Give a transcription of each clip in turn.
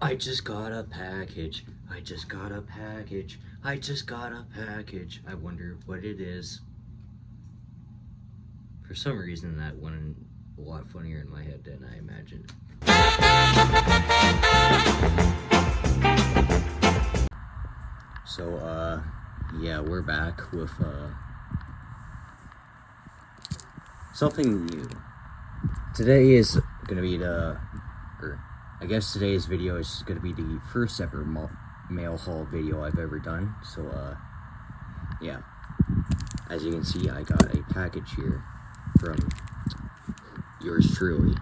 I just got a package. I just got a package. I just got a package. I wonder what it is. For some reason, that went a lot funnier in my head than I imagined. So, yeah, we're back with, something new. Today is gonna be I guess today's video is gonna be the first ever mail haul video I've ever done. So, yeah. As you can see, I got a package here from yours truly.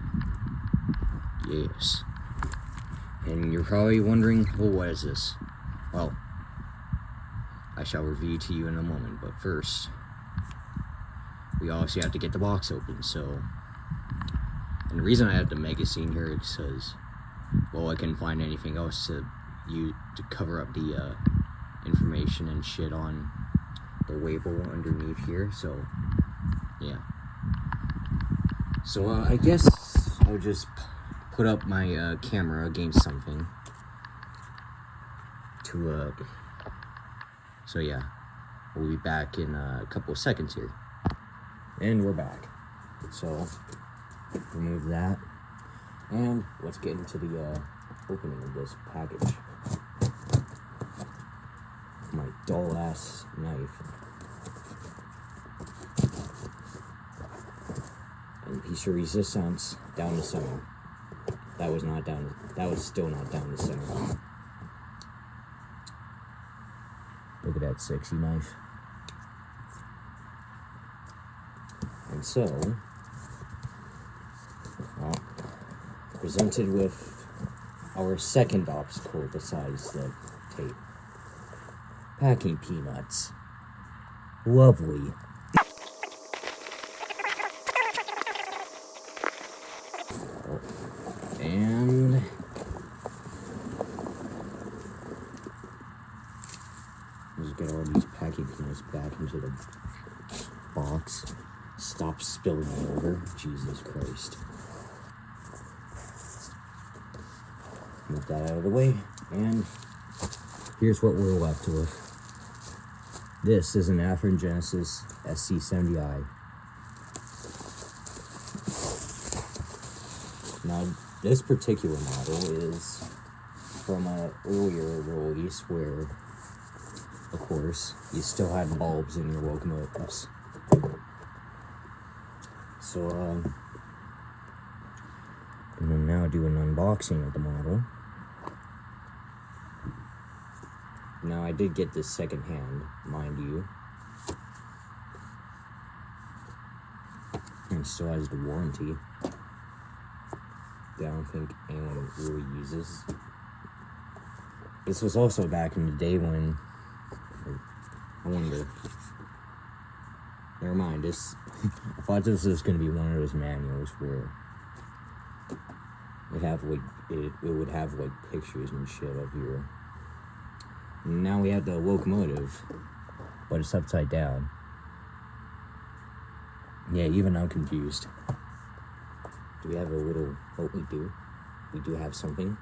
Yes. And you're probably wondering, well, what is this? Well, I shall reveal to you in a moment, but first, we also have to get the box open, so... And the reason I have the magazine here is because, well, I couldn't find anything else to cover up the information and shit on the label underneath here, so, yeah. So, I guess I'll just put up my camera against something to, so yeah, we'll be back in a couple of seconds here. And we're back. So, remove that. And let's get into the opening of this package. My dull ass knife. And piece of resistance down the center. That was still not down the center. Look at that sexy knife. And so, well, presented with our second obstacle besides the tape. Packing peanuts. Lovely. And just get all these packing peanuts back into the box. Stop spilling it over. Jesus Christ. Move that out of the way. And here's what we're left with. This is an Athearn Genesis SD70I. Now, this particular model is from an earlier release where, of course, you still had bulbs in your locomotives. So, I'm gonna now do an unboxing of the model. Now, I did get this secondhand, mind you. And it still has the warranty. I don't think anyone really uses. This was also back in the day when, I wonder, never mind, this, I thought this was going to be one of those manuals where it would have like pictures and shit of your, now we have the locomotive, but it's upside down. Yeah, even I'm confused. Do we have a little... Oh, we do. We do have something.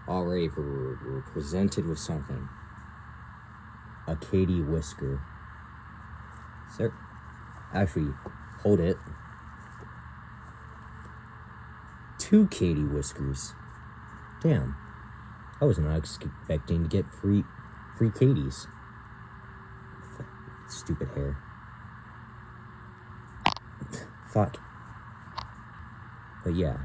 Already, we're presented with something. A Katie whisker. Sir? Actually, hold it. 2 Katie whiskers. Damn. I was not expecting to get free Katies. Stupid hair. Fuck. But yeah,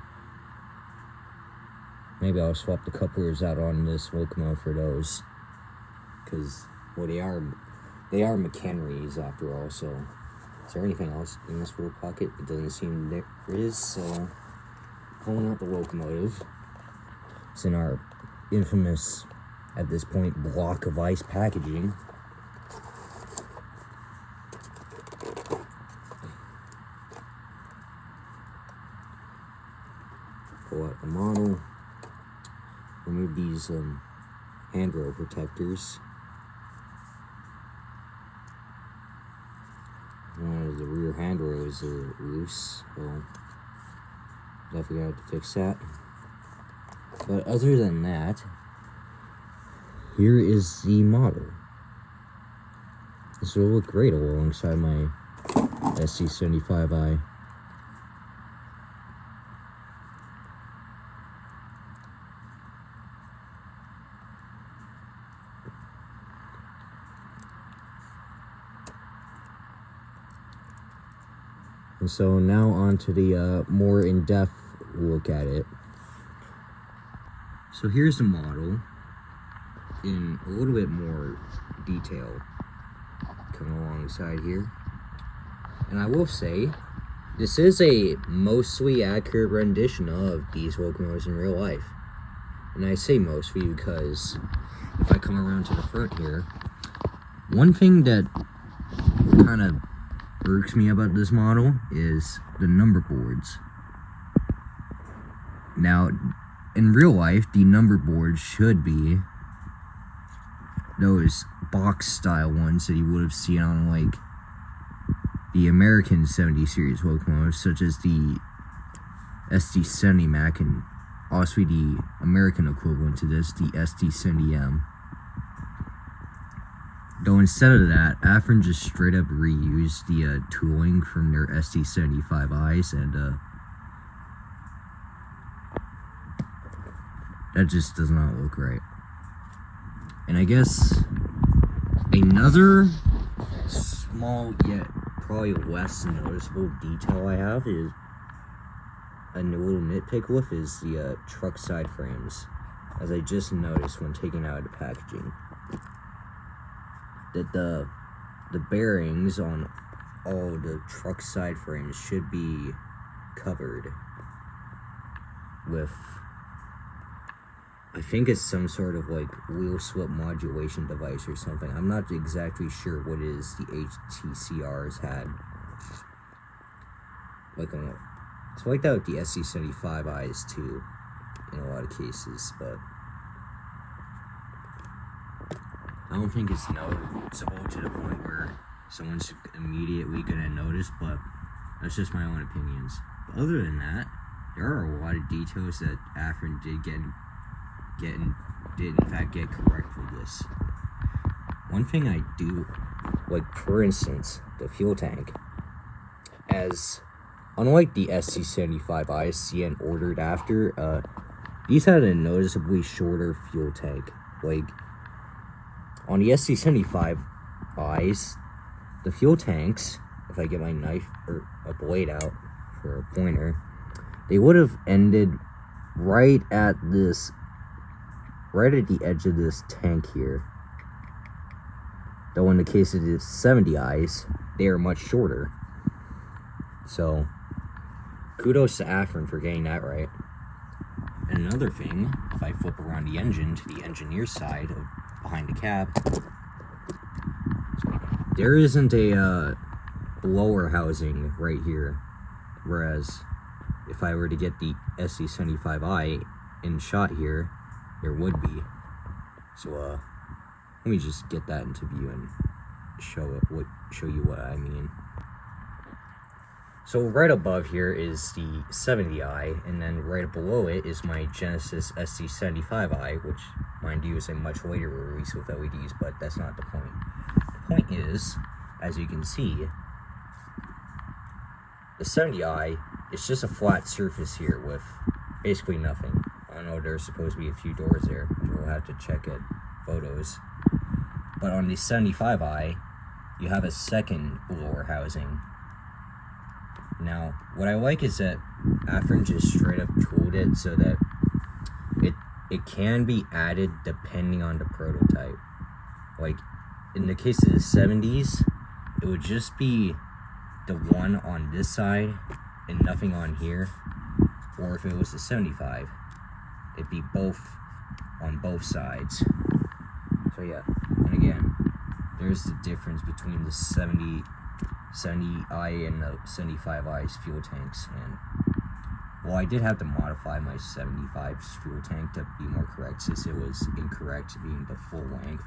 maybe I'll swap the couplers out on this locomotive for those, because, well, they are McHenry's after all. So, is there anything else in this little pocket? It doesn't seem there is. So, pulling out the locomotive. It's in our infamous, at this point, block of ice packaging. Pull out the model, remove these handrail protectors. One of the rear handrail is loose, so definitely have to fix that. But other than that, here is the model. This will look great alongside my SD70I. And so now on to the more in-depth look at it. So here's the model in a little bit more detail coming alongside here. And I will say, this is a mostly accurate rendition of these locomotives in real life. And I say mostly because if I come around to the front here, one thing that kind of irks me about this model is the number boards. Now, in real life, the number boards should be those box style ones that you would have seen on like the American 70 series locomotives, such as the SD70 and also the American equivalent to this, the SD70M. Though instead of that, Athearn just straight up reused the tooling from their SD70Is, and that just does not look right. And I guess another small yet probably less noticeable detail I have is a little nitpick with is the truck side frames, as I just noticed when taking out the packaging, that the bearings on all the truck side frames should be covered with, I think it's some sort of like wheel slip modulation device or something. I'm not exactly sure what it is the HTCRs had. Like it's like that with the SD70Is too, in a lot of cases, but I don't think it's noticeable to the point where someone's immediately gonna notice, but that's just my own opinions. But other than that, there are a lot of details that Athearn did in fact get correct with this. One thing I do like, for instance, the fuel tank, as unlike the SD70I see and ordered after, these had a noticeably shorter fuel tank. Like on the SD70Is, the fuel tanks, if I get my knife or a blade out for a pointer, they would have ended right at the edge of this tank here. Though in the case of the 70Is, they are much shorter. So kudos to Athearn for getting that right. And another thing, if I flip around the engine to the engineer's side of behind the cab, there isn't a blower housing right here, whereas if I were to get the SD70I in shot here, there would be. So let me just get that into view and show you what I mean. So right above here is the 70i, and then right below it is my Genesis SD70I, which, mind you, is a much later release with LEDs, but that's not the point. The point is, as you can see, the 70i is just a flat surface here with basically nothing. I know there's supposed to be a few doors there, which we'll have to check at photos. But on the 75i, you have a second blower housing. Now, what I like is that Athearn just straight up tooled it so that it can be added depending on the prototype. Like, in the case of the 70s, it would just be the one on this side and nothing on here. Or if it was the 75, it'd be both on both sides. So yeah, and again, there's the difference between the 70i and the 75i's fuel tanks. And well, I did have to modify my 75's fuel tank to be more correct, since it was incorrect being the full length,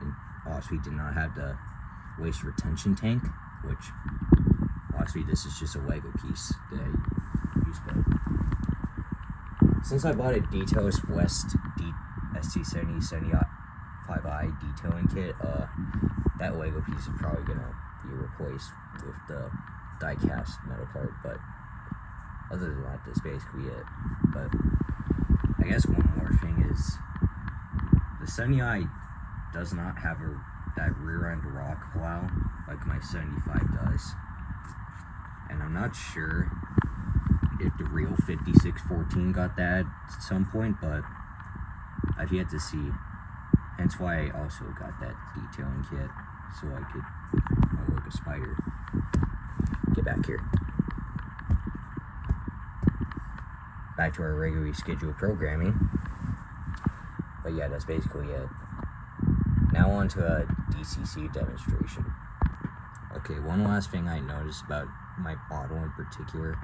and also we did not have the waste retention tank, which obviously this is just a Lego piece that I use. But Since I bought a Details West SD70I detailing kit, that Lego piece is probably gonna be replaced with the die-cast metal part, but other than that, that's basically it. But I guess one more thing is the 70i does not have that rear end rock plow like my 75 does, and I'm not sure if the real 5614 got that at some point, but I've yet to see. Hence why I also got that detailing kit, so I could work a spider. Get back here. Back to our regularly scheduled programming. But yeah, that's basically it. Now on to a DCC demonstration. Okay, one last thing I noticed about my model in particular,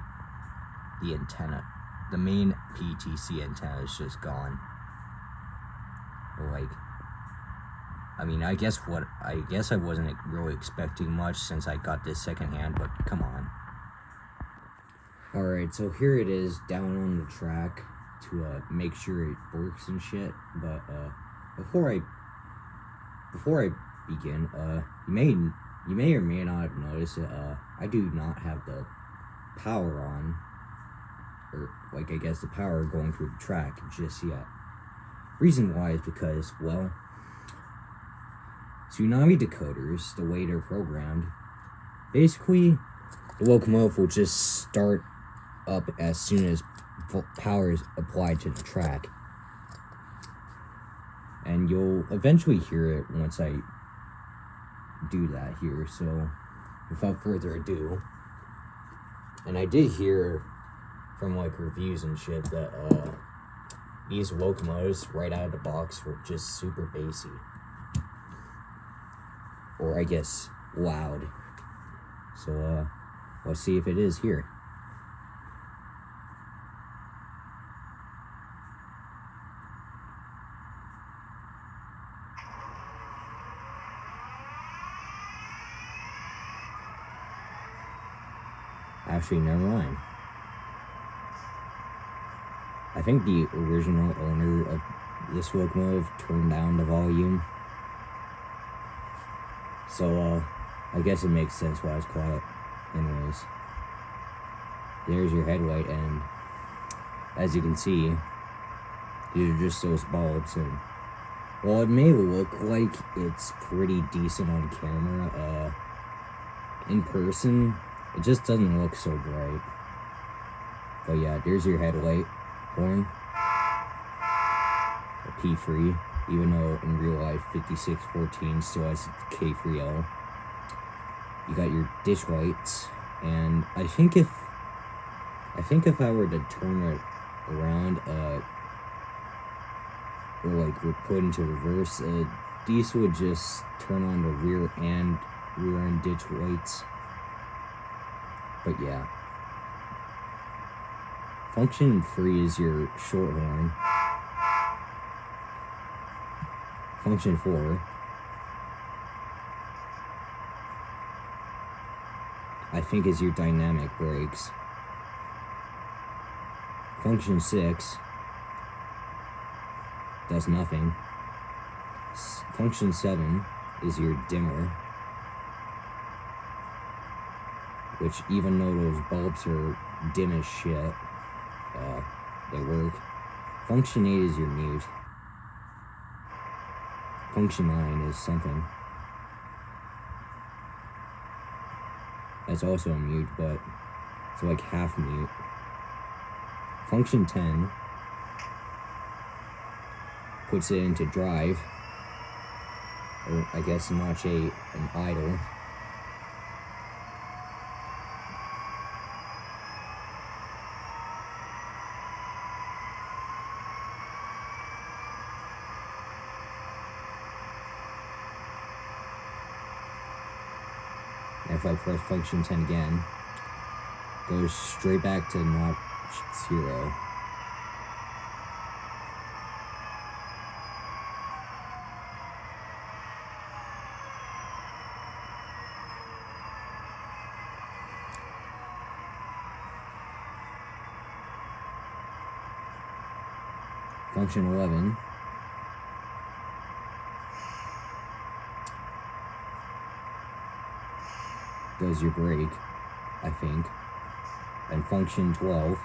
the antenna. The main PTC antenna is just gone. Like, I mean, I guess I wasn't really expecting much since I got this secondhand, but come on. Alright, so here it is down on the track to make sure it works and shit. But before I begin, you may or may not have noticed that I do not have the power on, or like I guess the power going through the track just yet. Reason why is because, well, Tsunami decoders, the way they're programmed, basically the locomotive will just start up as soon as power is applied to the track, and you'll eventually hear it once I do that here. So without further ado, and I did hear from like reviews and shit that these locomotives right out of the box were just super bassy, or I guess loud. So let's see if it is here. Actually, never mind. I think the original owner of this locomotive turned down the volume. So, I guess it makes sense why it's quiet. Anyways, there's your headlight, and as you can see, these are just those bulbs, and while it may look like it's pretty decent on camera, in person, it just doesn't look so bright. But yeah, there's your headlight horn. A P3, even though in real life 5614 still has K3L. You got your ditch lights, and I think if I were to turn it around, or like we're put into reverse, these would just turn on the rear end ditch lights. But yeah, function 3 is your short horn. Function 4, I think, is your dynamic brakes. Function 6 does nothing. Function 7 is your dimmer, which, even though those bulbs are dim as shit, they work. Function 8 is your mute. Function 9 is something. That's also a mute, but it's like half mute. Function 10 puts it into drive, or I guess notch 8 an idle. And if I press function 10 again, goes straight back to notch 0. function 11 does your brake, I think, and function 12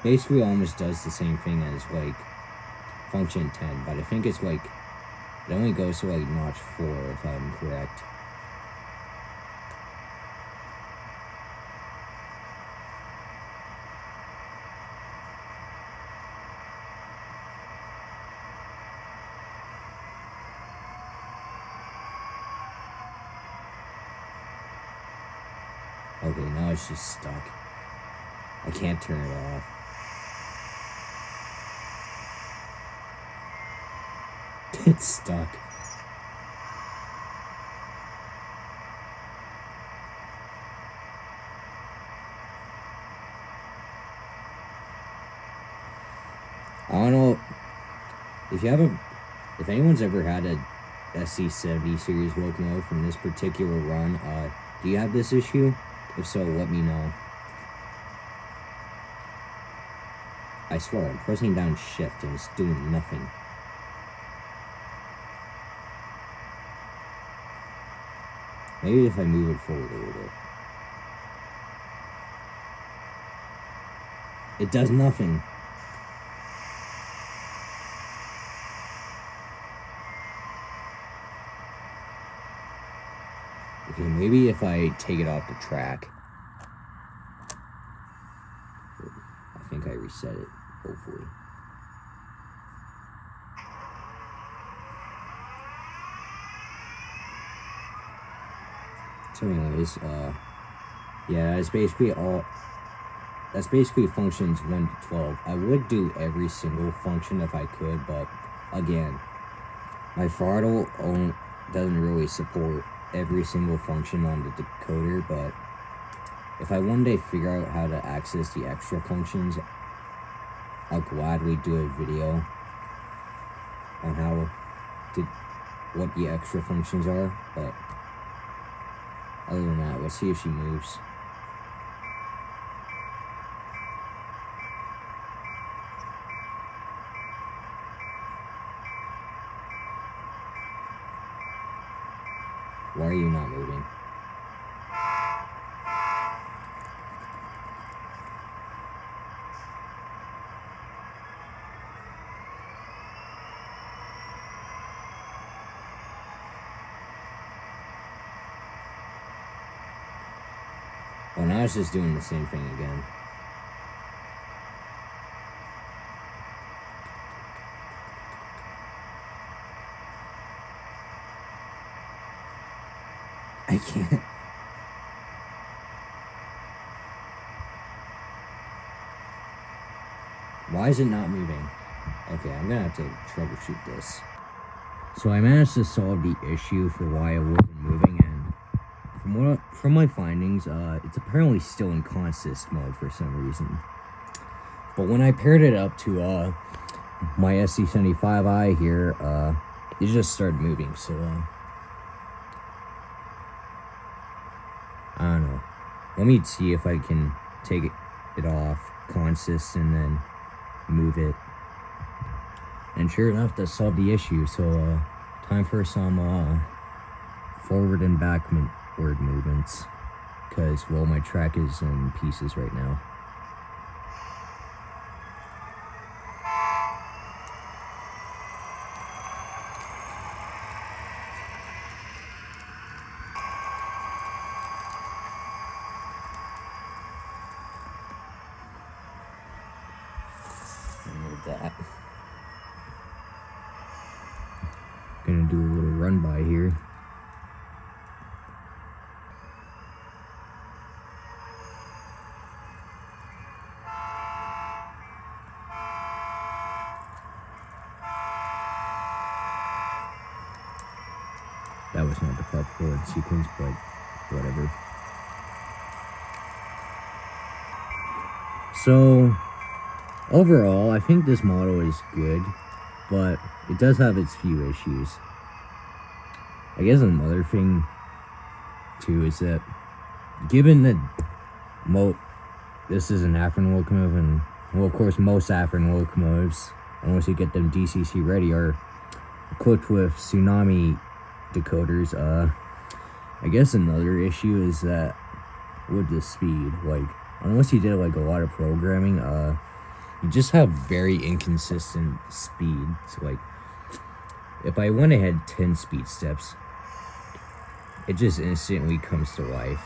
basically almost does the same thing as like function 10, but I think it's like it only goes to like notch 4 if I'm correct. Okay, now it's just stuck. I can't turn it off. It's stuck. I don't know if anyone's ever had a SD70 series locomotive from this particular run. Do you have this issue? If so, let me know. I swear, I'm pressing down shift and it's doing nothing. Maybe if I move it forward a little bit. It does nothing. Okay, maybe if I take it off the track. I think I reset it, hopefully. So anyways, yeah, that's basically functions 1 to 12. I would do every single function if I could, but again, my throttle doesn't really support every single function on the decoder, but if I one day figure out how to access the extra functions, I'll gladly do a video on what the extra functions are, but other than that, let's see if she moves. Why are you not moving? Well, now it's just doing the same thing again. I can't. Why is it not moving? Okay, I'm gonna have to troubleshoot this. So I managed to solve the issue for why it wasn't moving, and from my findings, it's apparently still in consist mode for some reason. But when I paired it up to my SD70I here, it just started moving. So I don't know. Let me see if I can take it off consist and then move it. And sure enough, that solved the issue. So time for some forward and backward movements, because well, my track is in pieces right now. That. Gonna do a little run by here. That was not the proper chord sequence, but whatever. So overall, I think this model is good, but it does have its few issues. I guess another thing too is that given the this is an Athearn locomotive, and well, of course, most Athearn locomotives, unless you get them DCC ready, are equipped with tsunami decoders. I guess another issue is that with the speed, like, unless you did like a lot of programming, you just have very inconsistent speeds. Like, if I went ahead 10 speed steps, it just instantly comes to life,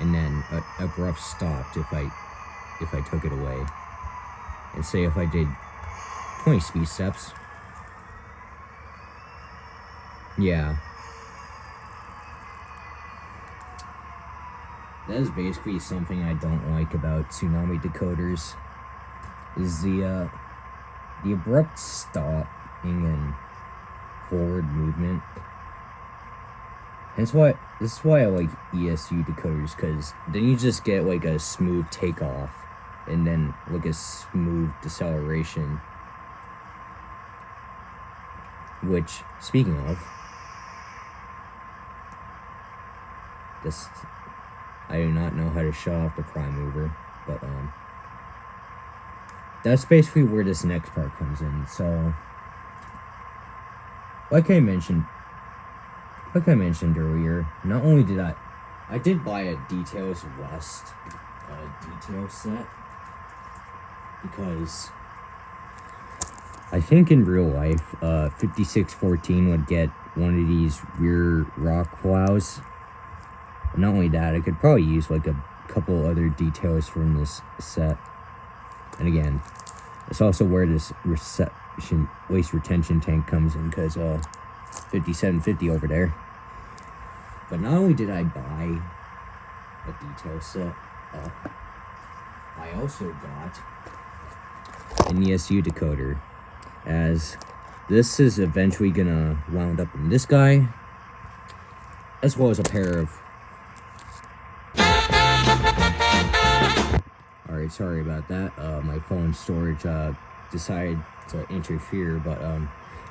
and then abrupt stopped if I took it away. And say if I did 20 speed steps, yeah, that is basically something I don't like about tsunami decoders, is the abrupt stopping and forward movement. This is why I like ESU decoders, because then you just get like a smooth takeoff and then like a smooth deceleration. Which, speaking of, this, I do not know how to shut off the prime mover, but that's basically where this next part comes in. So, like I mentioned earlier, not only did I did buy a Details West detail set, because I think in real life 5614 would get one of these rear rock plows. Not only that, I could probably use like a couple other details from this set. And again, it's also where this waste retention tank comes in, because 5750 over there. But not only did I buy a detail set, I also got an ESU decoder, as this is eventually gonna wound up in this guy, as well as a pair of... Alright, sorry about that. My phone storage decided to interfere, but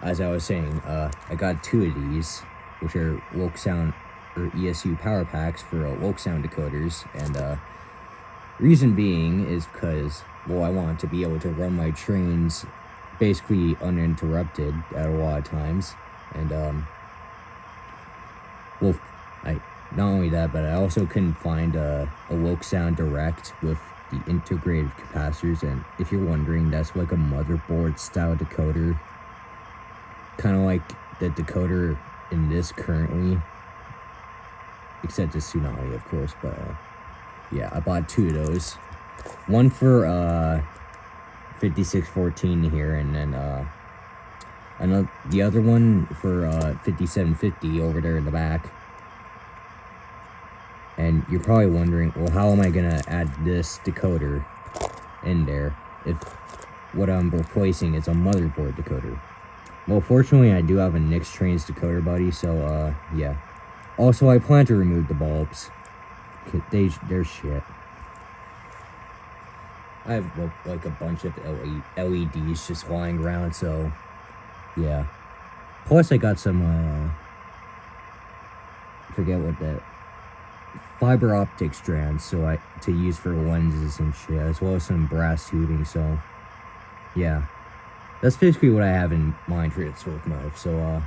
as I was saying, I got two of these, which are woke sound or ESU power packs for woke sound decoders, and reason being is because, well, I want to be able to run my trains basically uninterrupted at a lot of times, and well, not only that, but I also couldn't find a woke sound direct with the integrated capacitors. And if you're wondering, that's like a motherboard style decoder, kind of like the decoder in this currently, except the tsunami, of course. But yeah, I bought two of those, one for 5614 here, and then the other one for 5750 over there in the back. And you're probably wondering, well, how am I gonna add this decoder in there if what I'm replacing is a motherboard decoder? Well, fortunately, I do have a Nix Trains decoder buddy, so yeah. Also, I plan to remove the bulbs. They're shit. I have like a bunch of LEDs just lying around, so yeah. Plus, I got some forget what that fiber optic strands, so to use for lenses and shit, as well as some brass tubing. So yeah, that's basically what I have in mind for its locomotive. So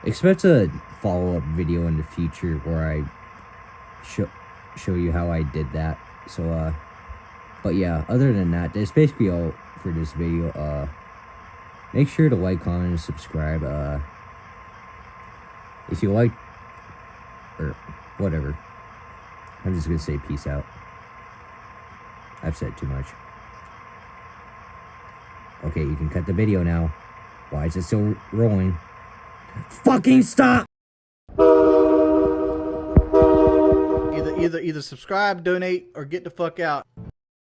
expect a follow-up video in the future where I show you how I did that. So but yeah, other than that, that's basically all for this video. Make sure to like, comment, and subscribe if you like, or whatever. I'm just gonna say peace out. I've said too much. Okay, you can cut the video now. Why is it still rolling? Fucking stop! Either subscribe, donate, or get the fuck out.